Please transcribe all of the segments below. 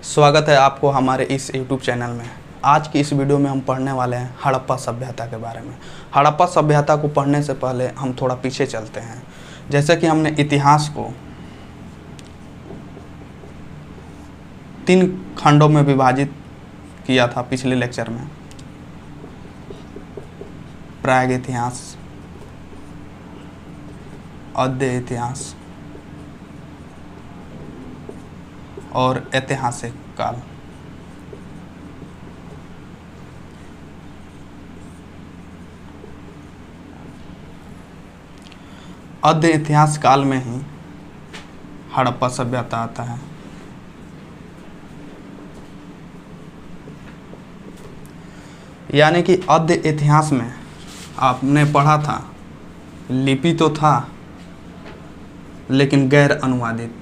स्वागत है आपको हमारे इस YouTube चैनल में। आज की इस वीडियो में हम पढ़ने वाले हैं हड़प्पा सभ्यता के बारे में। हड़प्पा सभ्यता को पढ़ने से पहले हम थोड़ा पीछे चलते हैं। जैसे कि हमने इतिहास को 3 खंडों में विभाजित किया था पिछले लेक्चर में। प्राग इतिहास, अद्य इतिहास और ऐतिहासिक काल। अद्य इतिहास काल में ही हड़प्पा सभ्यता आता है। यानी कि अद्य इतिहास में आपने पढ़ा था, लिपि तो था लेकिन गैर अनुवादित।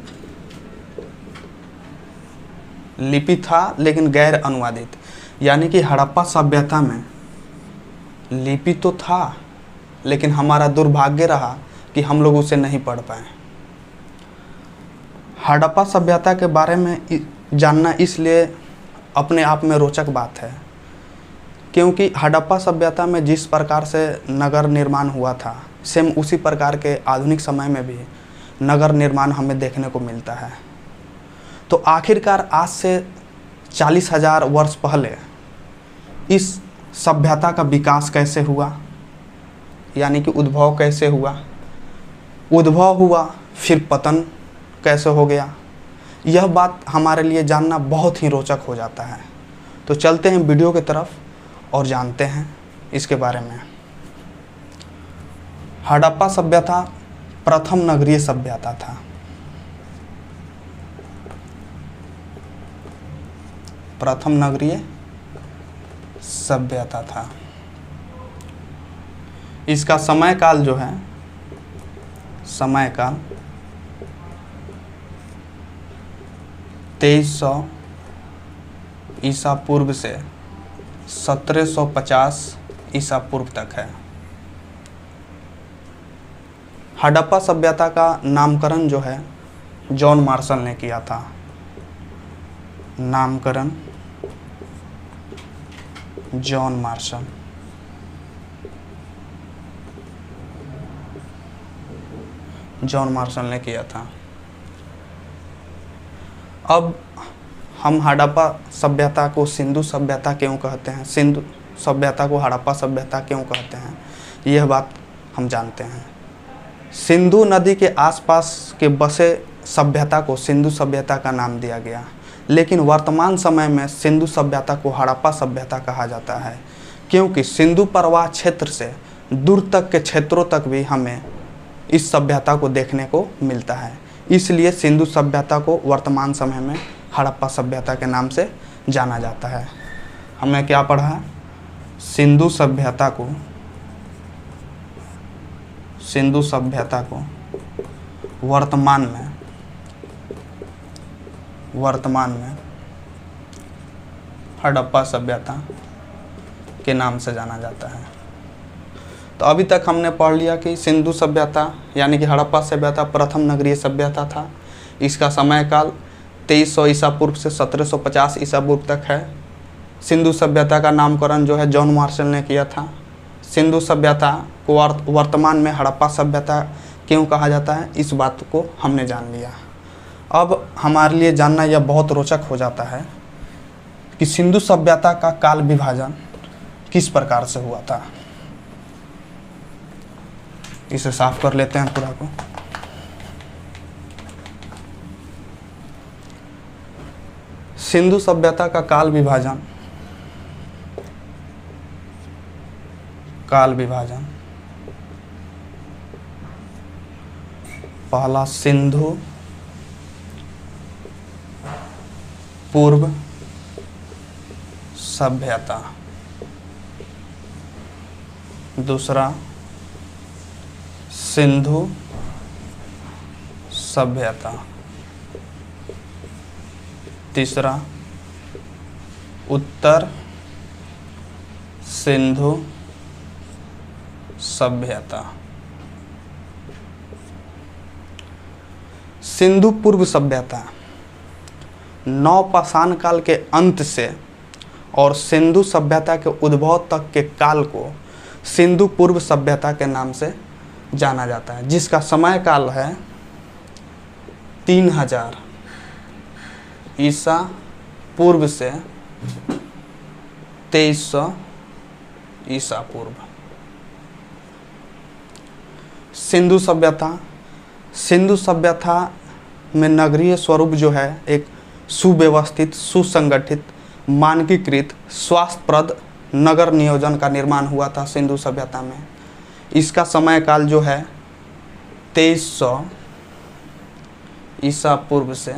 लिपि था लेकिन गैर अनुवादित। यानी कि हड़प्पा सभ्यता में लिपि तो था लेकिन हमारा दुर्भाग्य रहा कि हम लोग उसे नहीं पढ़ पाए। हड़प्पा सभ्यता के बारे में जानना इसलिए अपने आप में रोचक बात है क्योंकि हड़प्पा सभ्यता में जिस प्रकार से नगर निर्माण हुआ था, सेम उसी प्रकार के आधुनिक समय में भी नगर निर्माण हमें देखने को मिलता है। तो आखिरकार आज से 40,000 वर्ष पहले इस सभ्यता का विकास कैसे हुआ, यानी कि उद्भव कैसे हुआ, उद्भव हुआ फिर पतन कैसे हो गया, यह बात हमारे लिए जानना बहुत ही रोचक हो जाता है। तो चलते हैं वीडियो की तरफ और जानते हैं इसके बारे में। हड़प्पा सभ्यता प्रथम नगरीय सभ्यता था। प्रथम नगरीय सभ्यता था। इसका समय काल जो है, समय काल 2300 ईसा पूर्व से 1750 ईसा पूर्व तक है। हड़प्पा सभ्यता का नामकरण जो है जॉन मार्शल ने किया था। नामकरण जॉन मार्शल। जॉन मार्शल ने किया था। अब हम हड़प्पा सभ्यता को सिंधु सभ्यता क्यों कहते हैं, सिंधु सभ्यता को हड़प्पा सभ्यता क्यों कहते हैं, यह बात हम जानते हैं। सिंधु नदी के आसपास के बसे सभ्यता को सिंधु सभ्यता का नाम दिया गया, लेकिन वर्तमान समय में सिंधु सभ्यता को हड़प्पा सभ्यता कहा जाता है क्योंकि सिंधु प्रवाह क्षेत्र से दूर तक के क्षेत्रों तक भी हमें इस सभ्यता को देखने को मिलता है। इसलिए सिंधु सभ्यता को वर्तमान समय में हड़प्पा सभ्यता के नाम से जाना जाता है। हमने क्या पढ़ा? सिंधु सभ्यता को वर्तमान में हड़प्पा सभ्यता के नाम से जाना जाता है। तो अभी तक हमने पढ़ लिया कि सिंधु सभ्यता यानी कि हड़प्पा सभ्यता प्रथम नगरीय सभ्यता था। इसका समय काल 2300 ईसा पूर्व से 1750 ईसा पूर्व तक है। सिंधु सभ्यता का नामकरण जो है जॉन मार्शल ने किया था। सिंधु सभ्यता को वर्तमान में हड़प्पा सभ्यता क्यों कहा जाता है, इस बात को हमने जान लिया। अब हमारे लिए जानना यह बहुत रोचक हो जाता है कि सिंधु सभ्यता का काल विभाजन किस प्रकार से हुआ था। इसे साफ कर लेते हैं पूरा को। सिंधु सभ्यता का काल विभाजन पहला सिंधु पूर्व सभ्यता, दूसरा सिंधु सभ्यता, तीसरा उत्तर सिंधु सभ्यता। सिंधु पूर्व सभ्यता नवपाषाण काल के अंत से और सिंधु सभ्यता के उद्भव तक के काल को सिंधु पूर्व सभ्यता के नाम से जाना जाता है, जिसका समय काल है 3000 ईसा पूर्व से 2300 ईसा पूर्व। सिंधु सभ्यता में नगरीय स्वरूप जो है एक सुव्यवस्थित, सुसंगठित, मानकीकृत, स्वास्थ्यप्रद नगर नियोजन का निर्माण हुआ था सिंधु सभ्यता में। इसका समय काल जो है 2300 ईसा पूर्व से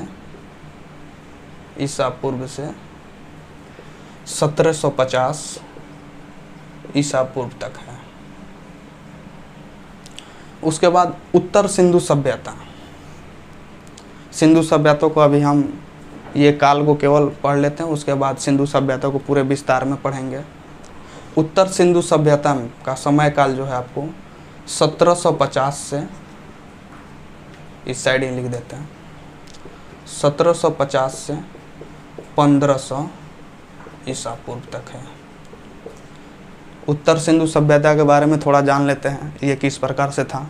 1750 ईसा पूर्व तक है। उसके बाद उत्तर सिंधु सभ्यता को अभी हम ये काल को केवल पढ़ लेते हैं, उसके बाद सिंधु सभ्यता को पूरे विस्तार में पढ़ेंगे। उत्तर सिंधु सभ्यता का समय काल जो है आपको 1750 से, इस साइड ही लिख देते हैं, 1750 से 1500 ईसा पूर्व तक है। उत्तर सिंधु सभ्यता के बारे में थोड़ा जान लेते हैं, ये किस प्रकार से था।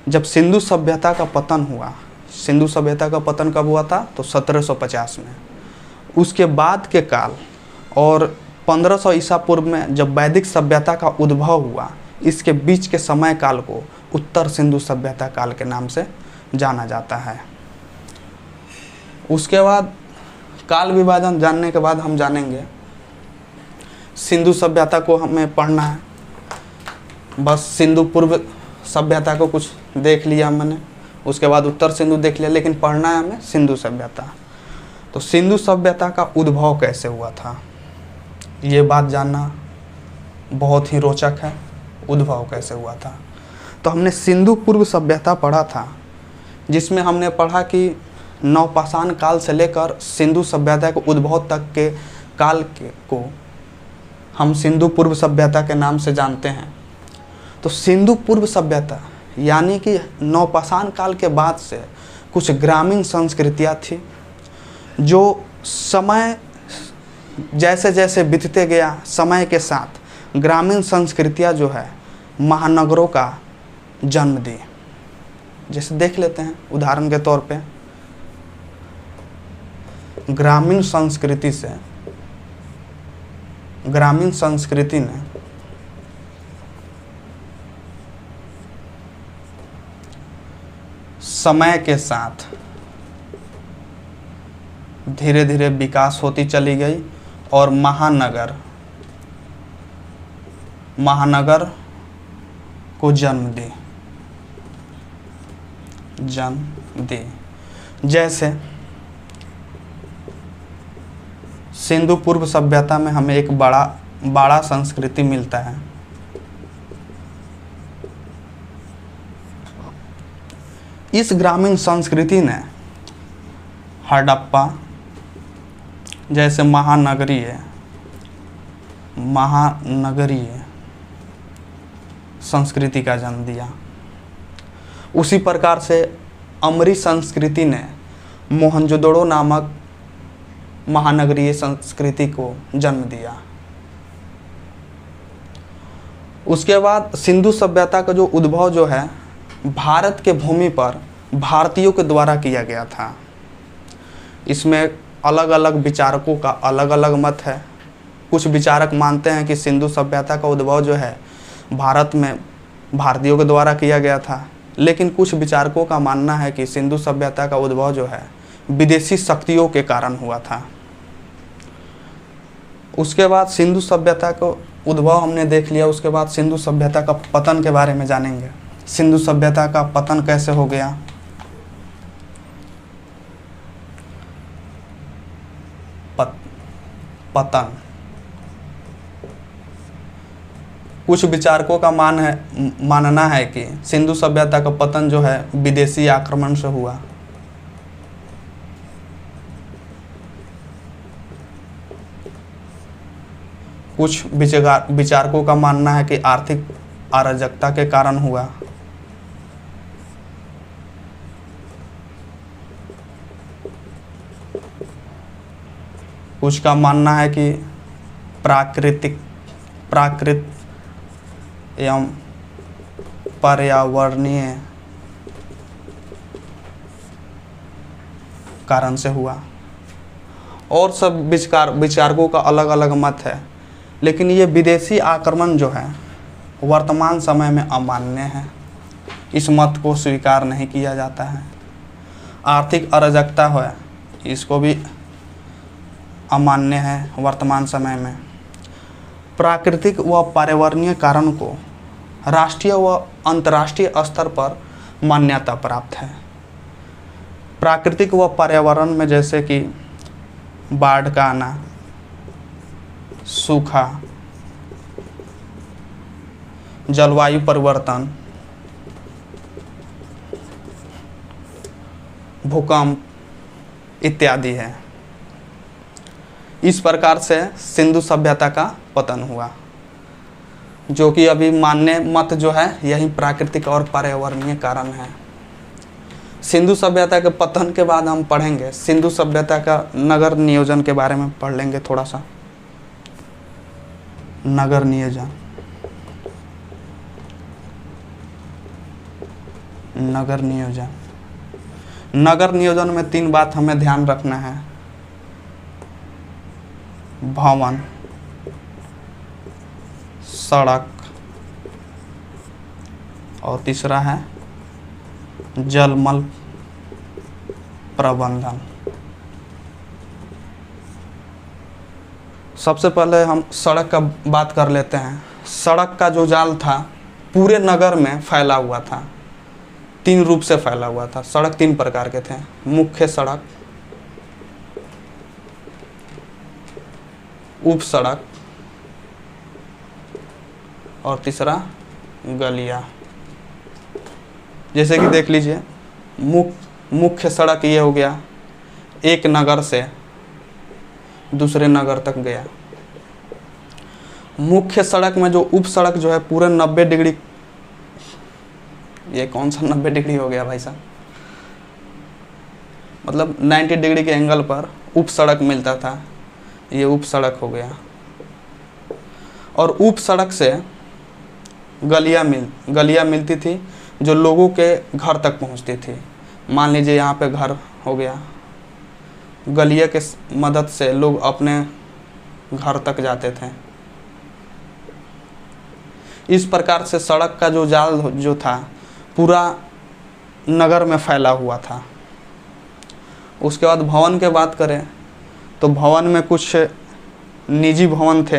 जब सिंधु सभ्यता का पतन हुआ, सिंधु सभ्यता का पतन कब हुआ था? तो 1750 में। उसके बाद के काल और 1500 ईसा पूर्व में जब वैदिक सभ्यता का उद्भव हुआ, इसके बीच के समय काल को उत्तर सिंधु सभ्यता काल के नाम से जाना जाता है। उसके बाद काल विभाजन जानने के बाद हम जानेंगे सिंधु सभ्यता को हमें पढ़ना है। बस सिंधु पूर्व सभ्यता को कुछ देख लिया मैंने, उसके बाद उत्तर सिंधु देख लिया, लेकिन पढ़ना है हमें सिंधु सभ्यता। तो सिंधु सभ्यता का उद्भव कैसे हुआ था, ये बात जानना बहुत ही रोचक है। उद्भव कैसे हुआ था, तो हमने सिंधु पूर्व सभ्यता पढ़ा था, जिसमें हमने पढ़ा कि नवपाषाण काल से लेकर सिंधु सभ्यता के उद्भव तक के काल को हम सिंधु पूर्व सभ्यता के नाम से जानते हैं। तो सिंधु पूर्व सभ्यता यानी कि नवपाषाण काल के बाद से कुछ ग्रामीण संस्कृतियाँ थी, जो समय जैसे जैसे बीतते गया, समय के साथ ग्रामीण संस्कृतियाँ जो है महानगरों का जन्म दी। जैसे देख लेते हैं उदाहरण के तौर पे, ग्रामीण संस्कृति ने समय के साथ धीरे धीरे विकास होती चली गई और महानगर को जन्म दी। जैसे सिंधु पूर्व सभ्यता में हमें एक बड़ा संस्कृति मिलता है। इस ग्रामीण संस्कृति ने हड़प्पा जैसे महानगरीय संस्कृति का जन्म दिया। उसी प्रकार से अमरी संस्कृति ने मोहनजोदड़ो नामक महानगरीय संस्कृति को जन्म दिया। उसके बाद सिंधु सभ्यता का जो उद्भव जो है भारत के भूमि पर भारतीयों के द्वारा किया गया था। इसमें अलग अलग विचारकों का अलग अलग मत है। कुछ विचारक मानते हैं कि सिंधु सभ्यता का उद्भव जो है भारत में भारतीयों के द्वारा किया गया था, लेकिन कुछ विचारकों का मानना है कि सिंधु सभ्यता का उद्भव जो है विदेशी शक्तियों के कारण हुआ था। उसके बाद सिंधु सभ्यता का उद्भव हमने देख लिया, उसके बाद सिंधु सभ्यता का पतन के बारे में जानेंगे। सिंधु सभ्यता का पतन कैसे हो गया। पतन कुछ विचारकों का मानना है कि सिंधु सभ्यता का पतन जो है विदेशी आक्रमण से हुआ। कुछ विचारकों का मानना है कि आर्थिक अराजकता के कारण हुआ। कुछ का मानना है कि प्राकृत एवं पर्यावरणीय कारण से हुआ, और सब विचारकों का अलग अलग मत है। लेकिन ये विदेशी आक्रमण जो है वर्तमान समय में अमान्य है, इस मत को स्वीकार नहीं किया जाता है। आर्थिक अराजकता है, इसको भी अमान्य है वर्तमान समय में। प्राकृतिक व पर्यावरणीय कारण को राष्ट्रीय व अंतर्राष्ट्रीय स्तर पर मान्यता प्राप्त है। प्राकृतिक व पर्यावरण में जैसे कि बाढ़ का आना, सूखा, जलवायु परिवर्तन, भूकंप इत्यादि है। इस प्रकार से सिंधु सभ्यता का पतन हुआ, जो कि अभी मान्य मत जो है यही प्राकृतिक और पर्यावरणीय कारण है। सिंधु सभ्यता के पतन के बाद हम पढ़ेंगे सिंधु सभ्यता का नगर नियोजन के बारे में पढ़ लेंगे थोड़ा सा। नगर नियोजन, नगर नियोजन, नगर नियोजन में 3 बात हमें ध्यान रखना है। भवन, सड़क और तीसरा है जलमल प्रबंधन। सबसे पहले हम सड़क का बात कर लेते हैं। सड़क का जो जाल था पूरे नगर में फैला हुआ था, 3 रूप से फैला हुआ था। सड़क 3 प्रकार के थे, मुख्य सड़क, उप सड़क और तीसरा गलियां। जैसे कि देख लीजिए, मुख्य सड़क ये हो गया, एक नगर से दूसरे नगर तक गया। मुख्य सड़क में जो उप सड़क जो है पूरे 90 डिग्री, ये कौन सा 90 डिग्री हो गया भाई साहब, मतलब 90 डिग्री के एंगल पर उप सड़क मिलता था, ये उप सड़क हो गया। और उप सड़क से गलियां मिलती थी जो लोगों के घर तक पहुंचती थी। मान लीजिए यहाँ पे घर हो गया, गलिया के मदद से लोग अपने घर तक जाते थे। इस प्रकार से सड़क का जो जाल जो था पूरा नगर में फैला हुआ था। उसके बाद भवन के बात करें तो भवन में कुछ निजी भवन थे,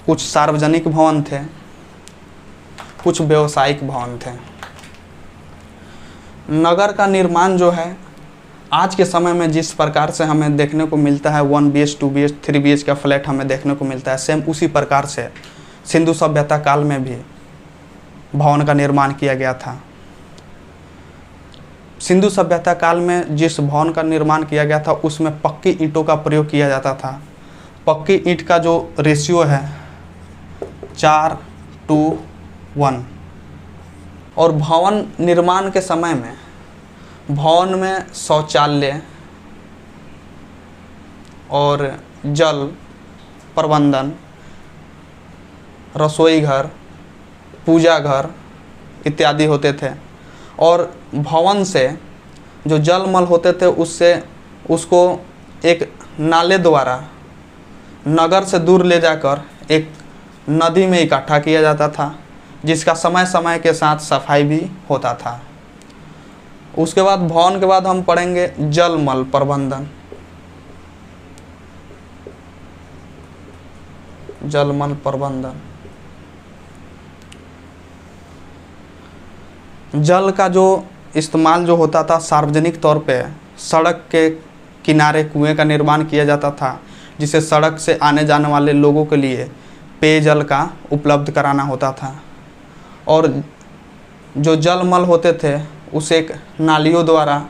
कुछ सार्वजनिक भवन थे, कुछ व्यवसायिक भवन थे। नगर का निर्माण जो है आज के समय में जिस प्रकार से हमें देखने को मिलता है 1 BH 2 BH 3 BH का फ्लैट हमें देखने को मिलता है, सेम उसी प्रकार से सिंधु सभ्यता काल में भी भवन का निर्माण किया गया था। सिंधु सभ्यता काल में जिस भवन का निर्माण किया गया था उसमें पक्की ईंटों का प्रयोग किया जाता था। पक्की ईंट का जो रेशियो है 4:1। और भवन निर्माण के समय में भवन में शौचालय और जल प्रबंधन, रसोई घर, पूजा घर इत्यादि होते थे। और भवन से जो जलमल होते थे उसको एक नाले द्वारा नगर से दूर ले जाकर एक नदी में इकट्ठा किया जाता था, जिसका समय समय के साथ सफाई भी होता था। उसके बाद भवन के बाद हम पढ़ेंगे जलमल प्रबंधन। जलमल प्रबंधन, जल का जो इस्तेमाल जो होता था सार्वजनिक तौर पे सड़क के किनारे कुएं का निर्माण किया जाता था, जिसे सड़क से आने जाने वाले लोगों के लिए पेयजल का उपलब्ध कराना होता था। और जो जलमल होते थे उसे एक नालियों द्वारा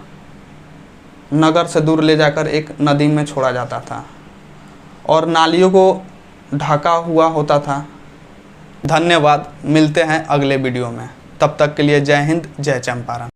नगर से दूर ले जाकर एक नदी में छोड़ा जाता था और नालियों को ढका हुआ होता था। धन्यवाद, मिलते हैं अगले वीडियो में। तब तक के लिए जय हिंद, जय चंपारण।